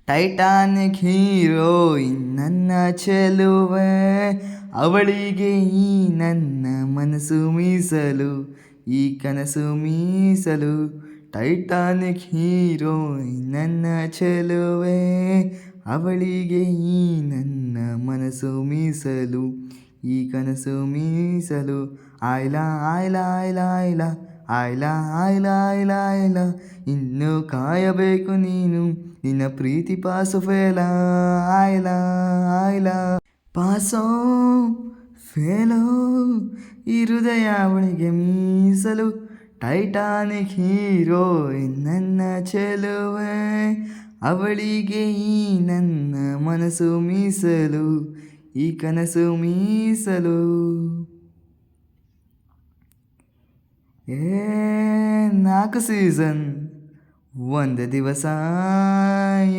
Titanic heroine ನನ್ನ ಚೆಲುವೆ, ಅವಳಿಗೆ ಈ ನನ್ನ ಮನಸ್ಸು ಮೀಸಲು, ಈ ಕನಸು ಮೀಸಲು. ಟೈಟಾನಿಕ್ ಹೀರೋಯಿನ್ ನನ್ನ ಚೆಲುವೆ, ಅವಳಿಗೆ ಈ ನನ್ನ ಮನಸ್ಸು ಮೀಸಲು, ಈ ಕನಸು ಮೀಸಲು. ಆಯ್ಲಾ ಆಯ್ಲಾ ಆಯ್ಲಾ ಆಯ್ಲಾ ಆಯ್ಲಾ ಆಯ್ಲಾ ಆಯ್ಲಾ ಆಯ್ಲಾ, ಇನ್ನು ಕಾಯಬೇಕು ನೀನು, ನಿನ್ನ ಪ್ರೀತಿ ಪಾಸು ಫೇಲ. ಆಯ್ಲಾ ಆಯ್ಲಾ ಪಾಸೋ ಫೇಲೋ, ಈ ಹೃದಯ ಅವಳಿಗೆ ಮೀಸಲು. ಟೈಟಾನಿಕ್ ಹೀರೋಯಿನ್ ನನ್ನ ಚೆಲುವೆ, ಅವಳಿಗೆ ಈ ನನ್ನ ಮನಸ್ಸು ಮೀಸಲು, ಈ ಕನಸು ಮೀಸಲು. 4 ಸೀಸನ್ ಒಂದೇ ದಿವಸ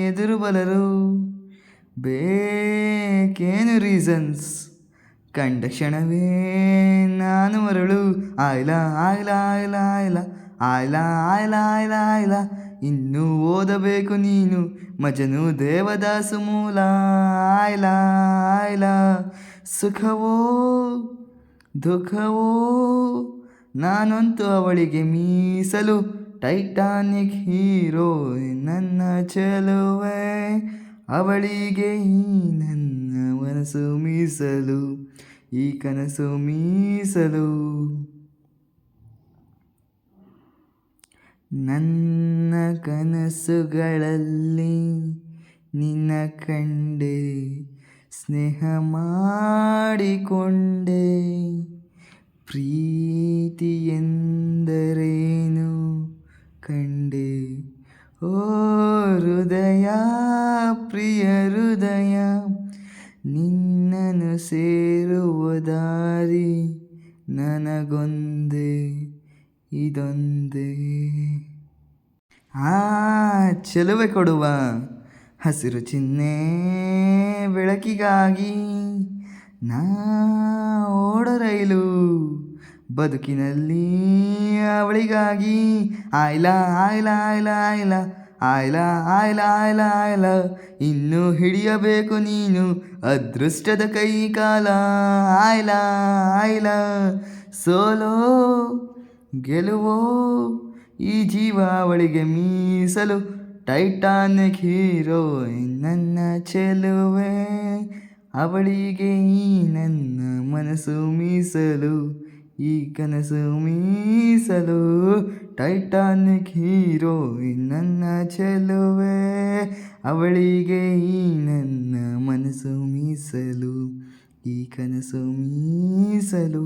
ಎದುರು ಬಲರು, ಬೇಕೇನು ರೀಸನ್ಸ್, ಕಂಡ ಕ್ಷಣವೇ ನಾನು ಮರಳು. ಆಯ್ಲಾ ಆಯ್ಲಾ ಆಯ್ಲಾ ಆಯ್ಲಾ ಆಯ್ಲಾ ಆಯ್ಲಾ ಆಯ್ಲಾ ಆಯ್ಲಾ, ಇನ್ನೂ ಓದಬೇಕು ನೀನು ಮಜನು ದೇವದಾಸು ಮೂಲ. ಆಯ್ಲಾ ಆಯ್ಲಾ ಸುಖವೋ ದುಃಖವೋ, ನಾನಂತೂ ಅವಳಿಗೆ ಮೀಸಲು. ಟೈಟಾನಿಕ್ ಹೀರೋಯಿನ್ ನನ್ನ ಚೆಲುವೆ, ಅವಳಿಗೆ ಈ ನನ್ನ ಮನಸ್ಸು ಮೀಸಲು, ಈ ಕನಸು ಮೀಸಲು. ನನ್ನ ಕನಸುಗಳಲ್ಲಿ ನಿನ್ನ ಕಂಡೆ, ಸ್ನೇಹ ಮಾಡಿಕೊಂಡೆ, ಪ್ರೀತಿ ಎಂದರೇನು ಕಂಡೆ. ಓ ಹೃದಯ ಪ್ರಿಯ ಹೃದಯ, ನಿನ್ನನ್ನು ಸೇರುವ ದಾರಿ ನನಗೊಂದೇ, ಇದೊಂದೇ. ಚೆಲುವೆ ಕೊಡುವ ಹಸಿರು ಚಿಹ್ನೆ ಬೆಳಕಿಗಾಗಿ, ನಾ ಓಡ ರೈಲು ಬದುಕಿನಲ್ಲಿ ಅವಳಿಗಾಗಿ. ಆಯ್ಲಾ ಆಯ್ಲಾ ಆಯ್ಲಾ ಆಯ್ಲಾ ಆಯ್ಲಾ ಆಯ್ಲಾ ಆಯ್ಲಾ ಆಯ್ಲಾ, ಇನ್ನು ಹಿಡಿಯಬೇಕು ನೀನು ಅದೃಷ್ಟದ ಕೈ ಕಾಲ. ಆಯ್ಲಾ ಆಯ್ಲಾ ಸೋಲೋ ಗೆಲುವೋ, ಈ ಜೀವ ಅವಳಿಗೆ ಮೀಸಲು. ಟೈಟಾನಿಕ್ ಹೀರೋಯಿನ್ ನನ್ನ ಚೆಲುವೆ, ಅವಳಿಗೆ ಈ ನನ್ನ ಮನಸ್ಸು ಮೀಸಲು, ಈ ಕನಸು ಮೀಸಲು. ಟೈಟಾನಿಕ್ ಹೀರೋಯಿನ್ ನನ್ನ ಚೆಲುವೆ, ಅವಳಿಗೆ ಈ ನನ್ನ ಮನಸ್ಸು ಮೀಸಲು, ಈ ಕನಸು ಮೀಸಲು.